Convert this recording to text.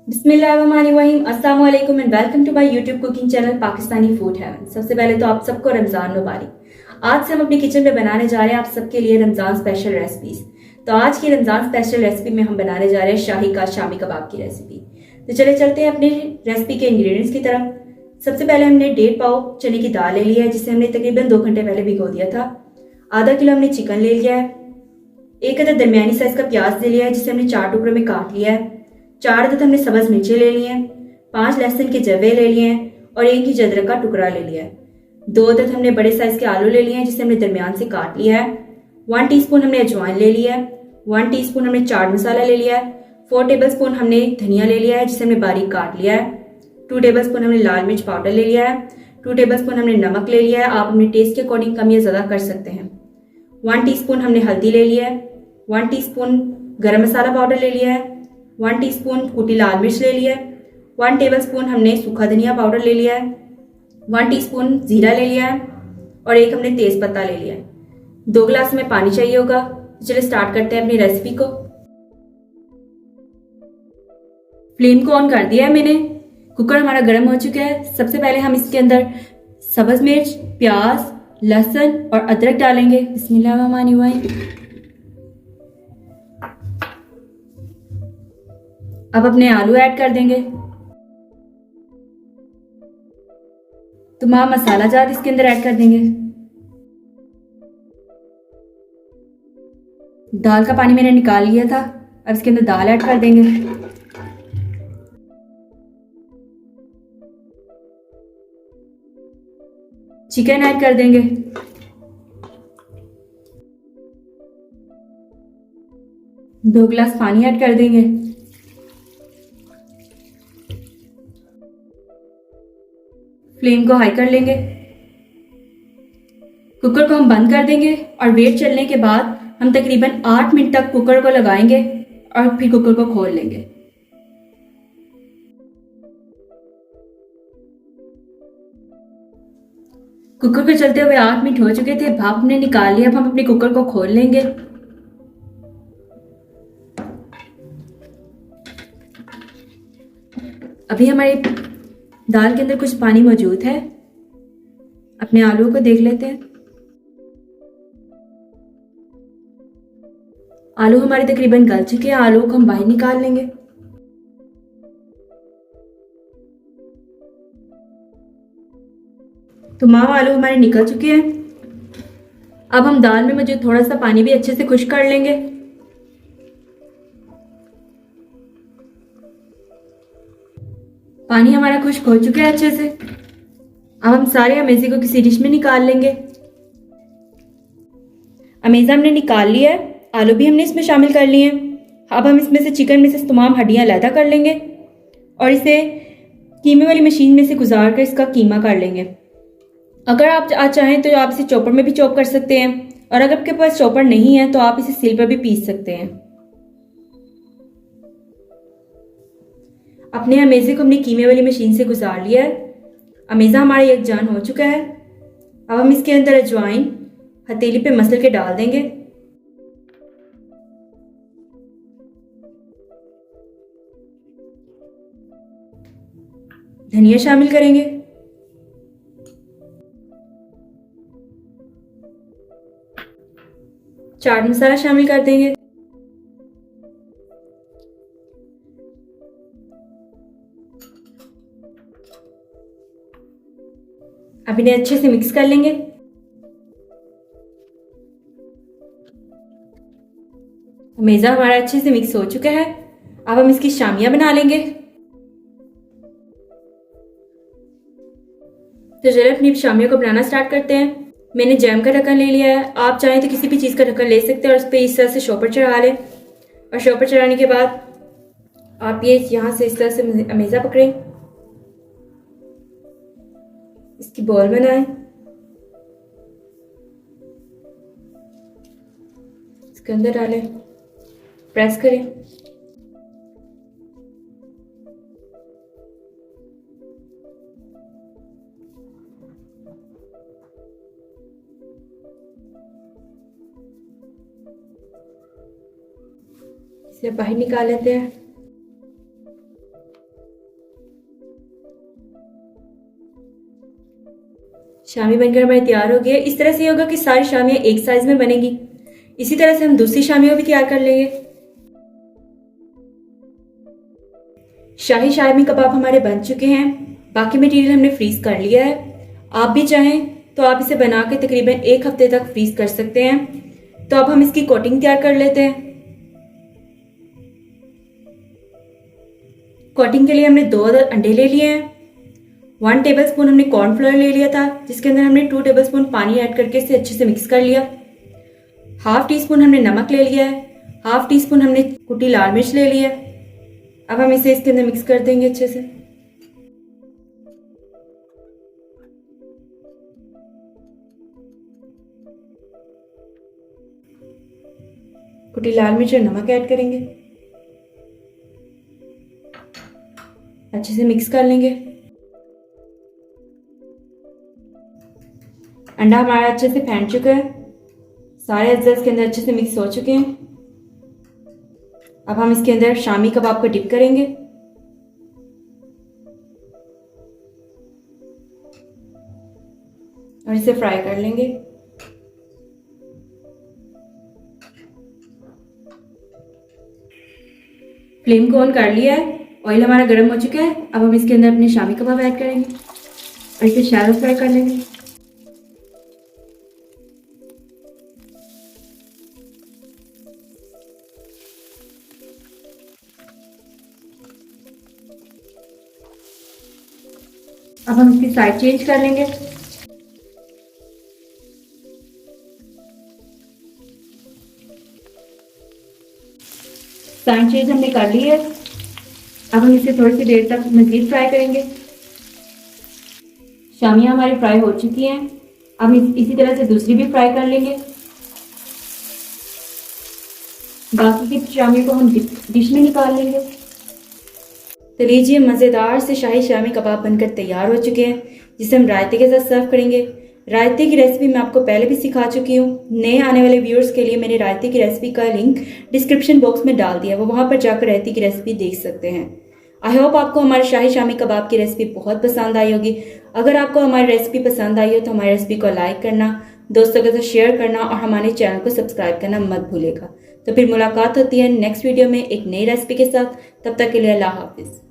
बिस्मिल्लाहिर्रहमानिर्रहीम। अस्सलाम वालेकुम and welcome to my YouTube cooking channel Pakistani food heaven. सबसे पहले तो आप सबको रमजान मुबारक। आज से हम अपनी किचन में बनाने जा रहे हैं आप सबके लिए रमजान स्पेशल रेसिपीज। तो आज की रमजान स्पेशल रेसिपी में हम बनाने जा रहे हैं शाही का शामी कबाब की रेसिपी। तो चले चलते हैं अपनी रेसिपी के इंग्रेडिएंट्स की तरफ। सबसे पहले हमने 1.5 पाव चने की दाल ले लिया है, जिसे हमने तकरीबन 2 घंटे पहले भिगो दिया था। आधा किलो हमने चिकन ले लिया है। एक अदद दरमियानी साइज का प्याज ले लिया है, जिसे हमने 4 टुकड़ों में काट लिया है। 4 अदद हमने सब्ज मिर्चें ले ली हैं। 5 लहसुन के जवे ले लिए हैं और 1 इंच अदरक का टुकड़ा ले लिया है। 2 अदद हमने बड़े साइज के आलू ले लिए हैं, जिसे हमने दरमियान से काट लिया है। 1 टीस्पून हमने अजवाइन ले लिया है। 1 टीस्पून हमने चाट मसाला ले लिया है। 4 टेबलस्पून हमने धनिया ले लिया है, जिसे हमने बारीक काट लिया है। 2 टेबलस्पून हमने लाल मिर्च पाउडर ले लिया है। 2 टेबलस्पून हमने नमक ले लिया है। आप अपने टेस्ट के अकॉर्डिंग कम या ज्यादा कर सकते हैं। 1 टीस्पून हमने हल्दी ले लिया है। 1 टीस्पून गरम मसाला पाउडर ले लिया है। 1 टीस्पून कुटी लाल मिर्च ले लिया है। 1 टेबलस्पून हमने सूखा धनिया पाउडर ले लिया है। 1 टीस्पून जीरा ले लिया है और 1 हमने तेज पत्ता ले लिया है। 2 गिलास में पानी चाहिए होगा। चलिए स्टार्ट करते हैं अपनी रेसिपी को। फ्लेम को ऑन कर दिया है मैंने। कुकर हमारा गर्म हो चुका है। सबसे पहले हम इसके अंदर सब्ज मिर्च, प्याज, लहसुन और अदरक डालेंगे। बिस्मिल्लाहिर्रहमानिर्रहीम। अब अपने आलू ऐड कर देंगे। तमाम मसाला जात इसके अंदर ऐड कर देंगे। दाल का पानी मैंने निकाल लिया था। अब इसके अंदर दाल ऐड कर देंगे। चिकन ऐड कर देंगे। दो गिलास पानी ऐड कर देंगे। फ्लेम को हाई कर लेंगे। कुकर को हम बंद कर देंगे और वेट चलने के बाद हम तकरीबन 8 मिनट तक कुकर को लगाएंगे और फिर कुकर को खोल लेंगे। कुकर को चलते हुए 8 मिनट हो चुके थे। भाप हमने निकाल लिया। अब हम अपने कुकर को खोल लेंगे। अभी हमारी दाल के अंदर कुछ पानी मौजूद है। अपने आलू को देख लेते हैं। आलू हमारे तकरीबन गल चुके हैं। आलू को हम बाहर निकाल लेंगे। तमाम आलू हमारे निकल चुके हैं। अब हम दाल में मौजूद थोड़ा सा पानी भी अच्छे से खुश्क कर लेंगे। पानी हमारा खुश्क हो चुका है अच्छे से। अब हम सारे अमेज़े को किसी डिश में निकाल लेंगे। अमेज़ा हमने निकाल लिया है। आलू भी हमने इसमें शामिल कर लिए हैं। अब हम इसमें से चिकन में से तमाम हड्डियां अलहदा कर लेंगे और इसे कीमे वाली मशीन में से गुजार कर इसका कीमा कर लेंगे। अगर आप आज चाहें तो आप इसे चॉपर में भी चॉप कर सकते हैं और अगर आपके पास चॉपर नहीं है तो आप इसे सील पर भी पीस सकते हैं। अपने अमेज़े को हमने कीमे वाली मशीन से गुजार लिया है। अमेज़ा हमारा यकजान हो चुका है। अब हम इसके अंदर अजवाइन हथेली पे मसल के डाल देंगे। धनिया शामिल करेंगे। चाट मसाला शामिल कर देंगे। अब इन्हें अच्छे से मिक्स कर लेंगे। अमेज़ा हमारा अच्छे से मिक्स हो चुका है। अब हम इसकी शामियां बना लेंगे। तो चलिए अपनी शामियों को बनाना स्टार्ट करते हैं। मैंने जैम का ढक्कन ले लिया है। आप चाहें तो किसी भी चीज़ का ढक्कन ले सकते हैं और उस पर इस तरह से शॉपर चढ़ा लें और शॉपर चढ़ाने के बाद आप ये यहाँ से इस तरह से अमेज़ा पकड़ें, इसकी बॉल बनाएं, इसके अंदर डालें, प्रेस करें। इसे बाहर निकाल लेते हैं। शामी बनकर हमारी तैयार हो गई है। इस तरह से होगा कि सारी शामियाँ एक साइज में बनेंगी। इसी तरह से हम दूसरी शामियाँ भी तैयार कर लेंगे। शाही शामी कबाब हमारे बन चुके हैं। बाकी मटेरियल हमने फ्रीज कर लिया है। आप भी चाहें तो आप इसे बना के तकरीबन 1 हफ्ते तक फ्रीज कर सकते हैं। तो अब हम इसकी कोटिंग तैयार कर लेते हैं। कोटिंग के लिए हमने 2 अंडे ले लिए हैं। 1 टेबलस्पून हमने कॉर्नफ्लोर ले लिया था, जिसके अंदर हमने 2 टेबलस्पून पानी ऐड करके इसे अच्छे से मिक्स कर लिया। ½ टीस्पून हमने नमक ले लिया है। ½ टीस्पून हमने कुटी लाल मिर्च ले लिया। अब हम इसे इसके अंदर मिक्स कर देंगे अच्छे से। कुटी लाल मिर्च और नमक ऐड करेंगे, अच्छे से मिक्स कर लेंगे। अंडा हमारा अच्छे से फैंट चुका है। सारे अज्जा इसके अंदर अच्छे से मिक्स हो चुके हैं। अब हम इसके अंदर शामी कबाब को डिप करेंगे और इसे फ्राई कर लेंगे। फ्लेम को ऑन कर लिया है। ऑयल हमारा गर्म हो चुका है। अब हम इसके अंदर अपने शामी कबाब ऐड करेंगे और इसे शैलो फ्राई कर लेंगे। अब हम इसकी साइड चेंज कर लेंगे। साइड चेंज हमने कर ली है। अब हम इसे थोड़ी सी देर तक मज़ीद फ्राई करेंगे। शामियाँ हमारी फ्राई हो चुकी हैं। अब इसी तरह से दूसरी भी फ्राई कर लेंगे। बाकी की शामियों को हम डिश में निकाल लेंगे। तो लीजिए, मज़ेदार से शाही शामी कबाब बनकर तैयार हो चुके हैं, जिसे हम रायते के साथ सर्व करेंगे। रायते की रेसिपी मैं आपको पहले भी सिखा चुकी हूँ। नए आने वाले व्यूअर्स के लिए मैंने रायते की रेसिपी का लिंक डिस्क्रिप्शन बॉक्स में डाल दिया है, वो वहाँ पर जाकर रायते की रेसिपी देख सकते हैं। आई होप आपको हमारे शाही शामी कबाब की रेसिपी बहुत पसंद आई होगी। अगर आपको हमारी रेसिपी पसंद आई हो तो हमारी रेसिपी को लाइक करना, दोस्तों के साथ शेयर करना और हमारे चैनल को सब्सक्राइब करना मत भूलिएगा। तो फिर मुलाकात होती है नेक्स्ट वीडियो में एक नई रेसिपी के साथ। तब तक के लिए अल्लाह हाफिज़।